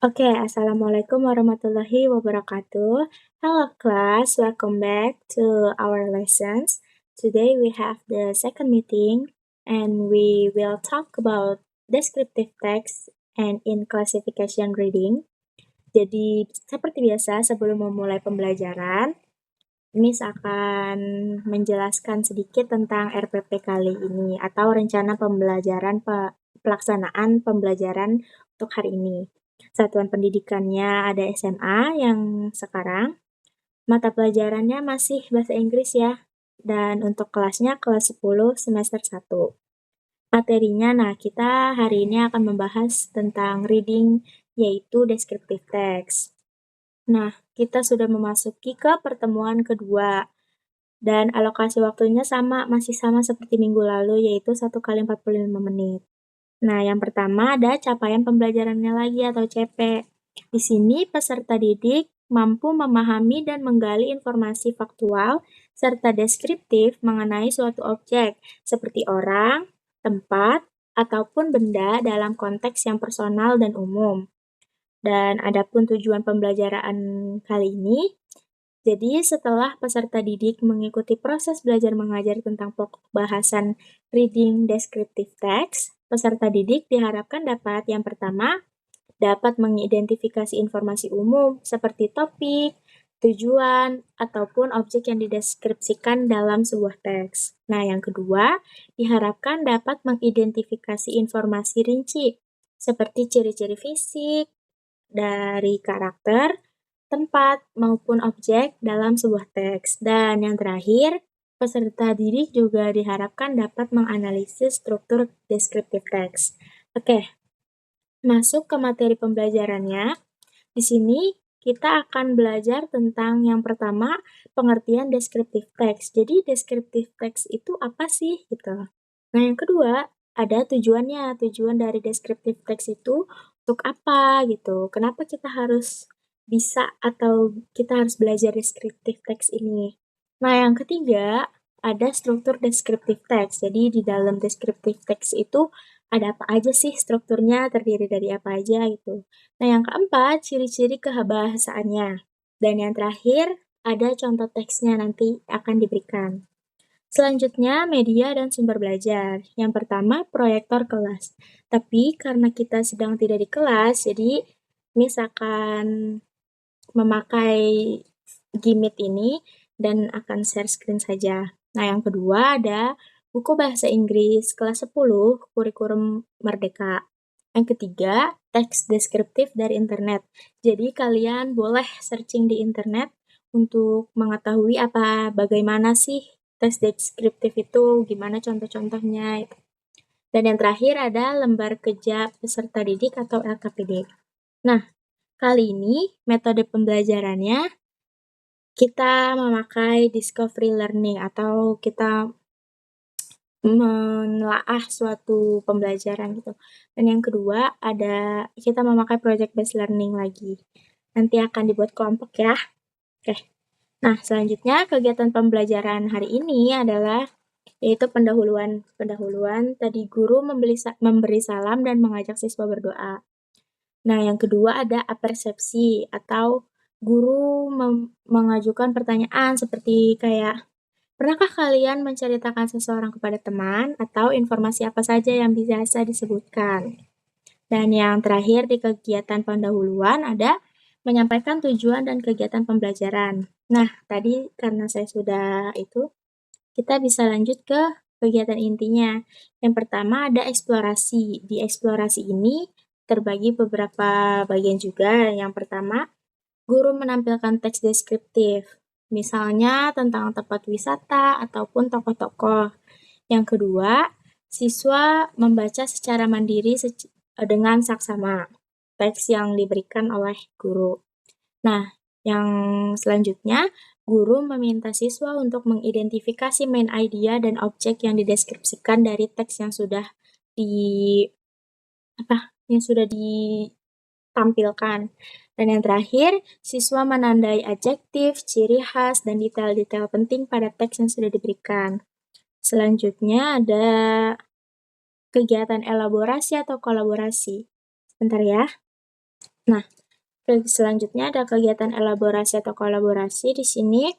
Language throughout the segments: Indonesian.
Oke, Assalamualaikum warahmatullahi wabarakatuh. Hello class, welcome back to our lessons. Today we have the second meeting and we will talk about descriptive text and in classification reading. Jadi, seperti biasa sebelum memulai pembelajaran, Miss akan menjelaskan sedikit tentang RPP kali ini atau rencana pelaksanaan pembelajaran untuk hari ini. Satuan pendidikannya ada SMA yang sekarang. Mata pelajarannya masih bahasa Inggris ya. Dan untuk kelasnya kelas 10 semester 1. Materinya, kita hari ini akan membahas tentang reading yaitu descriptive text. Nah, kita sudah memasuki ke pertemuan kedua. Dan alokasi waktunya masih sama seperti minggu lalu, yaitu 1 kali 45 menit. Nah, yang pertama ada capaian pembelajarannya lagi atau CP. Di sini peserta didik mampu memahami dan menggali informasi faktual serta deskriptif mengenai suatu objek, seperti orang, tempat, ataupun benda dalam konteks yang personal dan umum. Dan adapun tujuan pembelajaran kali ini, jadi setelah peserta didik mengikuti proses belajar mengajar tentang pokok bahasan reading descriptive text, peserta didik diharapkan dapat yang pertama, dapat mengidentifikasi informasi umum seperti topik, tujuan, ataupun objek yang dideskripsikan dalam sebuah teks. Nah, yang kedua, diharapkan dapat mengidentifikasi informasi rinci seperti ciri-ciri fisik dari karakter, tempat, maupun objek dalam sebuah teks. Dan yang terakhir, peserta didik juga diharapkan dapat menganalisis struktur descriptive text. Oke, masuk ke materi pembelajarannya. Di sini kita akan belajar tentang yang pertama, pengertian descriptive text. Jadi descriptive text itu apa sih gitu. Nah, yang kedua, ada tujuannya. Tujuan dari descriptive text itu untuk apa gitu. Kenapa kita harus bisa atau kita harus belajar descriptive text ini. Nah, yang ketiga, ada struktur descriptive text. Jadi di dalam descriptive text itu ada apa aja sih strukturnya, terdiri dari apa aja gitu. Nah, yang keempat, ciri-ciri kebahasaannya. Dan yang terakhir, ada contoh teksnya nanti akan diberikan. Selanjutnya, media dan sumber belajar. Yang pertama, proyektor kelas. Tapi karena kita sedang tidak di kelas, jadi Miss akan memakai Gimit ini dan akan share screen saja. Nah, yang kedua ada buku bahasa Inggris kelas 10, kurikulum Merdeka. Yang ketiga, teks deskriptif dari internet. Jadi kalian boleh searching di internet untuk mengetahui bagaimana sih teks deskriptif itu, gimana contoh-contohnya. Dan yang terakhir ada lembar kerja peserta didik atau LKPD. Nah, kali ini metode pembelajarannya kita memakai discovery learning atau kita menelaah suatu pembelajaran gitu. Dan yang kedua ada kita memakai project based learning lagi. Nanti akan dibuat kelompok ya. Oke. Nah, selanjutnya kegiatan pembelajaran hari ini adalah yaitu pendahuluan. Pendahuluan tadi guru memberi salam dan mengajak siswa berdoa. Nah, yang kedua ada apersepsi atau guru mengajukan pertanyaan seperti kayak, pernahkah kalian menceritakan seseorang kepada teman atau informasi apa saja yang biasa disebutkan? Dan yang terakhir di kegiatan pendahuluan ada menyampaikan tujuan dan kegiatan pembelajaran. Nah, tadi karena saya sudah kita bisa lanjut ke kegiatan intinya. Yang pertama ada eksplorasi. Di eksplorasi ini terbagi beberapa bagian juga. Yang pertama, guru menampilkan teks deskriptif, misalnya tentang tempat wisata ataupun tokoh-tokoh. Yang kedua, siswa membaca secara mandiri dengan saksama teks yang diberikan oleh guru. Nah, yang selanjutnya, guru meminta siswa untuk mengidentifikasi main idea dan objek yang dideskripsikan dari teks yang sudah ditampilkan. Dan yang terakhir, siswa menandai adjektif, ciri khas, dan detail-detail penting pada teks yang sudah diberikan. Selanjutnya ada kegiatan elaborasi atau kolaborasi. Sebentar ya. Nah, selanjutnya ada kegiatan elaborasi atau kolaborasi. Di sini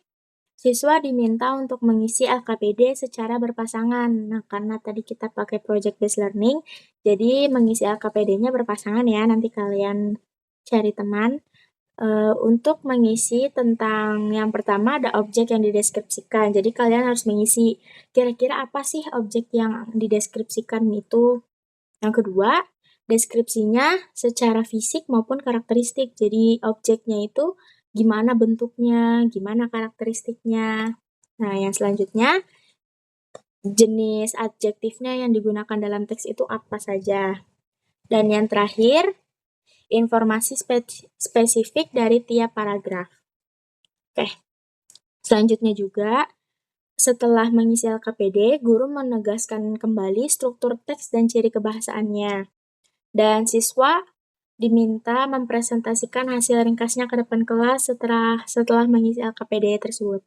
siswa diminta untuk mengisi LKPD secara berpasangan. Nah, karena tadi kita pakai project based learning, jadi mengisi LKPD-nya berpasangan ya. Nanti kalian cari teman. Untuk mengisi tentang yang pertama ada objek yang dideskripsikan. Jadi kalian harus mengisi kira-kira apa sih objek yang dideskripsikan itu. Yang kedua, deskripsinya secara fisik maupun karakteristik. Jadi objeknya itu gimana bentuknya, gimana karakteristiknya. Nah, yang selanjutnya, jenis adjektifnya yang digunakan dalam teks itu apa saja. Dan yang terakhir, informasi spesifik dari tiap paragraf. Oke, selanjutnya juga, setelah mengisi LKPD, guru menegaskan kembali struktur teks dan ciri kebahasaannya. Dan siswa diminta mempresentasikan hasil ringkasnya ke depan kelas setelah mengisi LKPD tersebut.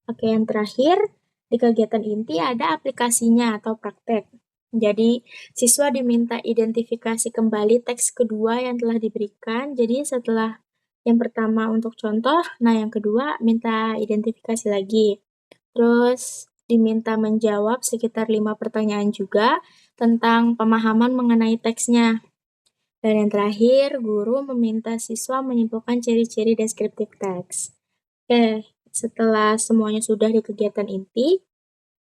Oke, yang terakhir, di kegiatan inti ada aplikasinya atau praktek. Jadi, siswa diminta identifikasi kembali teks kedua yang telah diberikan. Jadi, setelah yang pertama untuk contoh, nah yang kedua minta identifikasi lagi. Terus, diminta menjawab sekitar 5 pertanyaan juga tentang pemahaman mengenai teksnya. Dan yang terakhir, guru meminta siswa menyimpulkan ciri-ciri deskriptif teks. Oke, setelah semuanya sudah di kegiatan inti,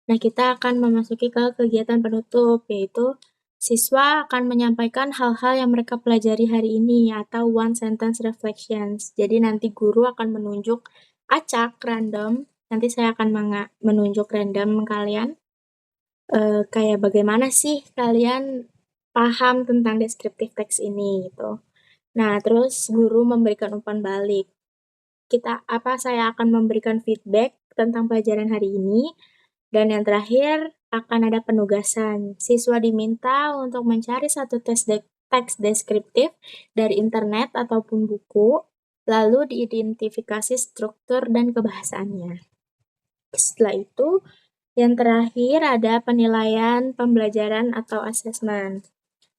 nah kita akan memasuki ke kegiatan penutup, yaitu siswa akan menyampaikan hal-hal yang mereka pelajari hari ini atau one sentence reflections. Jadi nanti guru akan menunjuk acak random, nanti saya akan menunjuk random kalian. Kayak bagaimana sih kalian paham tentang deskriptif teks ini gitu. Nah, terus guru memberikan umpan balik. Saya akan memberikan feedback tentang pelajaran hari ini. Dan yang terakhir, akan ada penugasan. Siswa diminta untuk mencari satu teks deskriptif dari internet ataupun buku, lalu diidentifikasi struktur dan kebahasaannya. Setelah itu, yang terakhir ada penilaian pembelajaran atau assessment.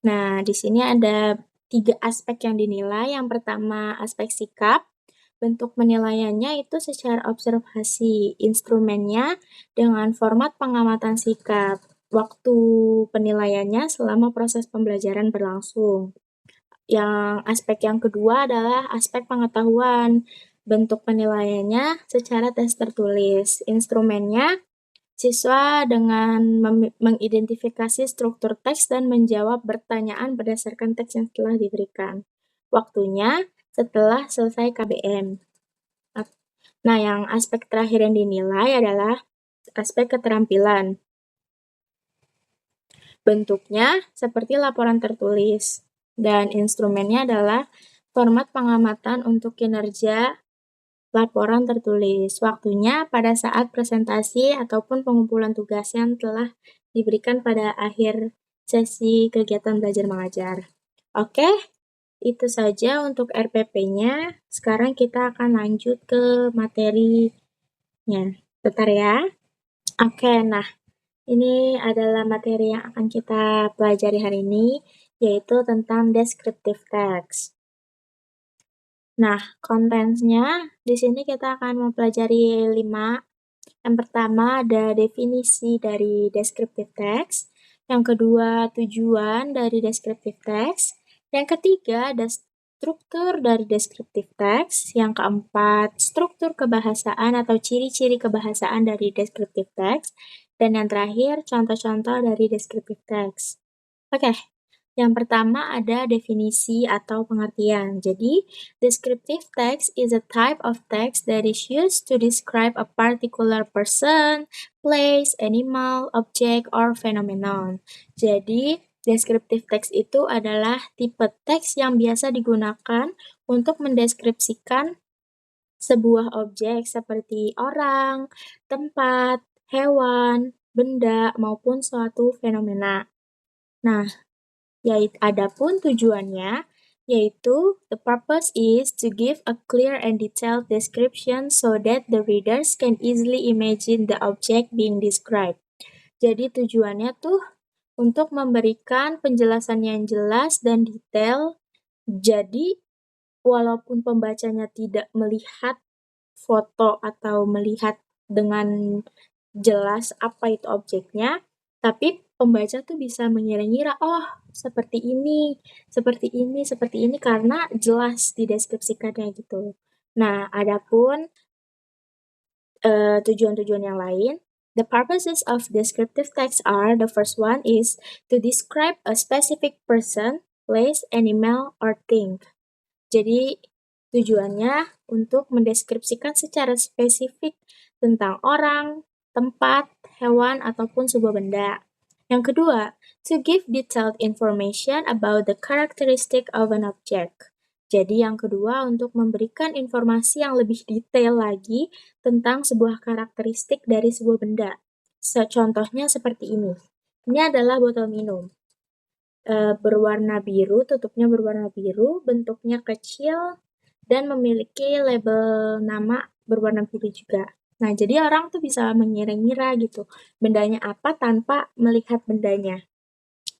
Nah, di sini ada 3 aspek yang dinilai. Yang pertama, aspek sikap. Bentuk penilaiannya itu secara observasi. Instrumennya dengan format pengamatan sikap. Waktu penilaiannya selama proses pembelajaran berlangsung. Yang aspek yang kedua adalah aspek pengetahuan. Bentuk penilaiannya secara tes tertulis. Instrumennya siswa dengan mengidentifikasi struktur teks dan menjawab pertanyaan berdasarkan teks yang telah diberikan. Waktunya setelah selesai KBM. Nah, yang aspek terakhir yang dinilai adalah aspek keterampilan. Bentuknya seperti laporan tertulis, dan instrumennya adalah format pengamatan untuk kinerja laporan tertulis. Waktunya pada saat presentasi ataupun pengumpulan tugas yang telah diberikan pada akhir sesi kegiatan belajar mengajar. Oke, itu saja untuk RPP-nya. Sekarang kita akan lanjut ke materinya. Bentar ya. Oke, nah ini adalah materi yang akan kita pelajari hari ini, yaitu tentang descriptive text. Nah, kontennya di sini kita akan mempelajari 5. Yang pertama ada definisi dari descriptive text. Yang kedua, tujuan dari descriptive text. Yang ketiga, ada struktur dari descriptive text. Yang keempat, struktur kebahasaan atau ciri-ciri kebahasaan dari descriptive text. Dan yang terakhir, contoh-contoh dari descriptive text. Oke. Yang pertama ada definisi atau pengertian. Jadi, descriptive text is a type of text that is used to describe a particular person, place, animal, object, or phenomenon. Jadi, descriptive text itu adalah tipe teks yang biasa digunakan untuk mendeskripsikan sebuah objek seperti orang, tempat, hewan, benda, maupun suatu fenomena. Nah, adapun tujuannya, yaitu the purpose is to give a clear and detailed description so that the readers can easily imagine the object being described. Jadi tujuannya tuh untuk memberikan penjelasan yang jelas dan detail. Jadi walaupun pembacanya tidak melihat foto atau melihat dengan jelas apa itu objeknya, tapi pembaca tuh bisa mengira-ngira, "Oh, seperti ini, seperti ini, seperti ini," karena jelas dideskripsikannya gitu. Nah, adapun tujuan-tujuan yang lain, the purposes of descriptive text are, the first one is to describe a specific person, place, animal, or thing. Jadi, tujuannya untuk mendeskripsikan secara spesifik tentang orang, tempat, hewan, ataupun sebuah benda. Yang kedua, to give detailed information about the characteristic of an object. Jadi yang kedua untuk memberikan informasi yang lebih detail lagi tentang sebuah karakteristik dari sebuah benda. Contohnya seperti ini. Ini adalah botol minum. Berwarna biru, tutupnya berwarna biru, bentuknya kecil, dan memiliki label nama berwarna biru juga. Nah, jadi orang tuh bisa mengira-ngira gitu, bendanya apa tanpa melihat bendanya.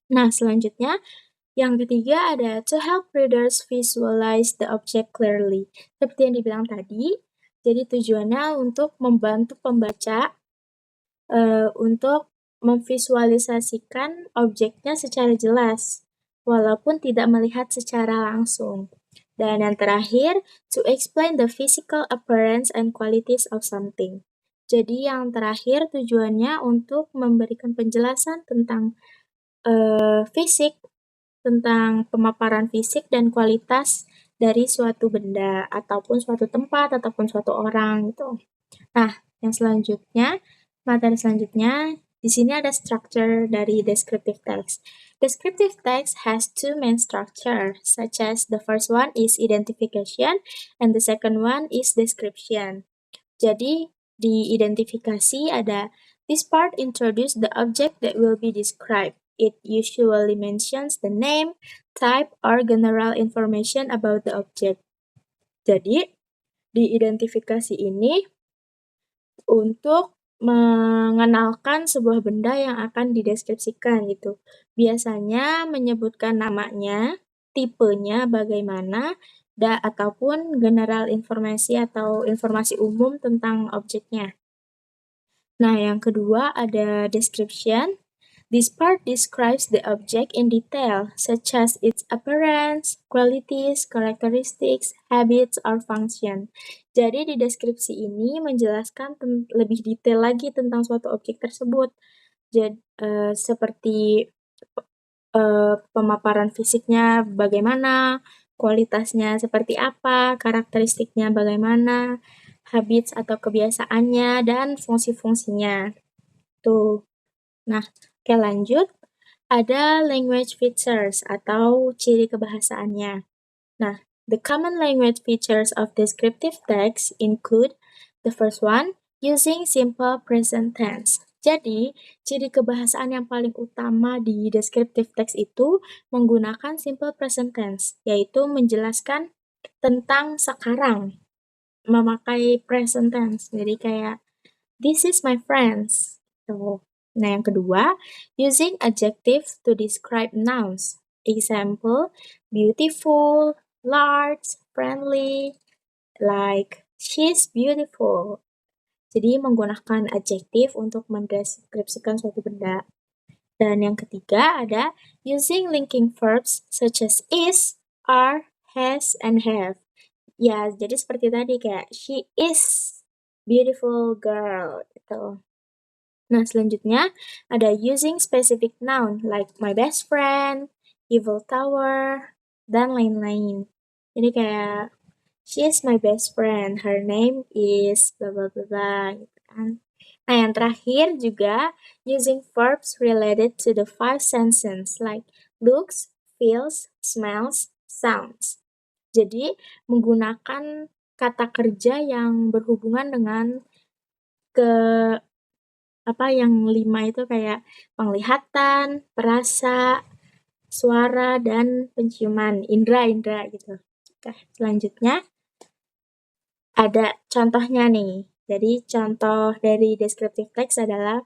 Nah, selanjutnya, yang ketiga ada to help readers visualize the object clearly. Seperti yang dibilang tadi, jadi tujuannya untuk membantu pembaca untuk memvisualisasikan objeknya secara jelas, walaupun tidak melihat secara langsung. Dan yang terakhir, to explain the physical appearance and qualities of something. Jadi yang terakhir tujuannya untuk memberikan penjelasan tentang fisik, tentang pemaparan fisik dan kualitas dari suatu benda, ataupun suatu tempat, ataupun suatu orang gitu. Nah, yang selanjutnya, materi selanjutnya, di sini ada structure dari descriptive text. Descriptive text has two main structure, such as the first one is identification and the second one is description. Jadi, di identifikasi ada this part introduce the object that will be described. It usually mentions the name, type, or general information about the object. Jadi, di identifikasi ini untuk mengenalkan sebuah benda yang akan dideskripsikan gitu. Biasanya menyebutkan namanya, tipenya bagaimana, ataupun general informasi atau informasi umum tentang objeknya. Nah, yang kedua ada description. This part describes the object in detail, such as its appearance, qualities, characteristics, habits, or function. Jadi di deskripsi ini menjelaskan lebih detail lagi tentang suatu objek tersebut. Jadi, seperti pemaparan fisiknya bagaimana, kualitasnya seperti apa, karakteristiknya bagaimana, habits atau kebiasaannya, dan fungsi-fungsinya. Tuh. Nah, oke lanjut. Ada language features atau ciri kebahasaannya. Nah, the common language features of descriptive text include the first one, using simple present tense. Jadi, ciri kebahasaan yang paling utama di descriptive text itu menggunakan simple present tense, yaitu menjelaskan tentang sekarang, memakai present tense. Jadi kayak, this is my friends. Tuh. Nah, yang kedua, using adjective to describe nouns. Example, beautiful, large, friendly, like she's beautiful. Jadi menggunakan adjektif untuk mendeskripsikan suatu benda. Dan yang ketiga ada using linking verbs such as is, are, has, and have. Ya, jadi seperti tadi kayak she is beautiful girl gitu. Nah, selanjutnya ada using specific noun like my best friend, Eiffel Tower, dan lain-lain. Jadi kayak she is my best friend, her name is blah blah blah blah gitu kan. Nah, yang terakhir juga using verbs related to the five senses like looks, feels, smells, sounds. Jadi menggunakan kata kerja yang berhubungan dengan yang 5 itu kayak penglihatan, perasa, suara, dan penciuman, indera-indera gitu. Oke, selanjutnya ada contohnya nih. Jadi contoh dari descriptive text adalah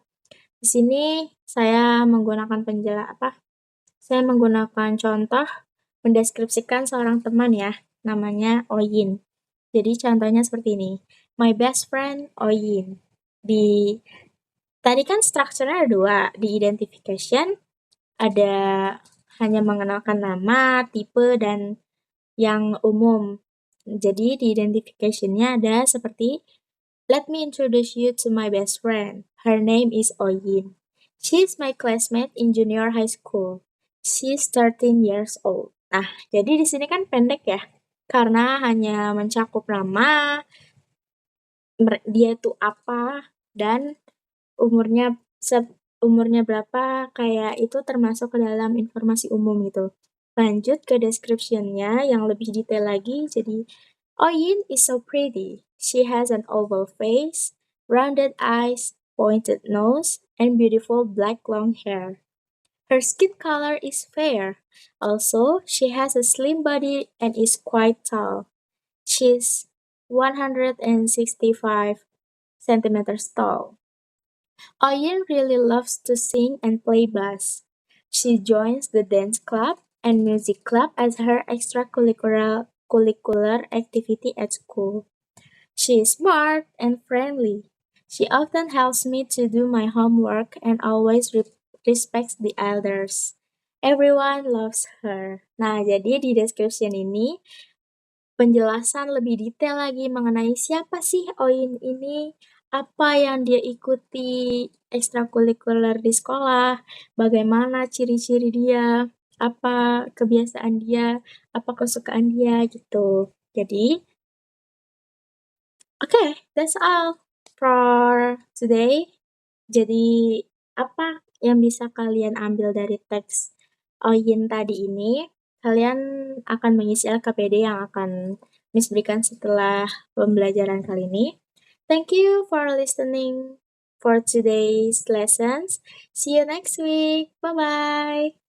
di sini saya menggunakan saya menggunakan contoh mendeskripsikan seorang teman ya. namanya Oyin. Jadi contohnya seperti ini. My best friend Oyin. Tadi kan strukturnya ada 2, di identification ada hanya mengenalkan nama, tipe, dan yang umum. Jadi di identification-nya ada seperti, let me introduce you to my best friend. Her name is Oyin. She's my classmate in junior high school. She's 13 years old. Nah, jadi di sini kan pendek ya, karena hanya mencakup nama, dia itu apa, dan umurnya umurnya berapa, kayak itu termasuk ke dalam informasi umum gitu. Lanjut ke description-nya yang lebih detail lagi, jadi Oyin is so pretty. She has an oval face, rounded eyes, pointed nose, and beautiful black long hair. Her skin color is fair. Also, she has a slim body and is quite tall. She's 165 centimeters tall. Oyin really loves to sing and play bass. She joins the dance club and music club as her extracurricular activity at school. She is smart and friendly. She often helps me to do my homework and always respects the elders. Everyone loves her. Nah, jadi di description ini penjelasan lebih detail lagi mengenai siapa sih Oyin ini, apa yang dia ikuti ekstrakurikuler di sekolah, bagaimana ciri-ciri dia, apa kebiasaan dia, apa kesukaan dia gitu. Jadi, okay, that's all for today. Jadi, apa yang bisa kalian ambil dari teks Oyin tadi ini? Kalian akan mengisi LKPD yang akan Miss berikan setelah pembelajaran kali ini. Thank you for listening for today's lessons. See you next week. Bye-bye.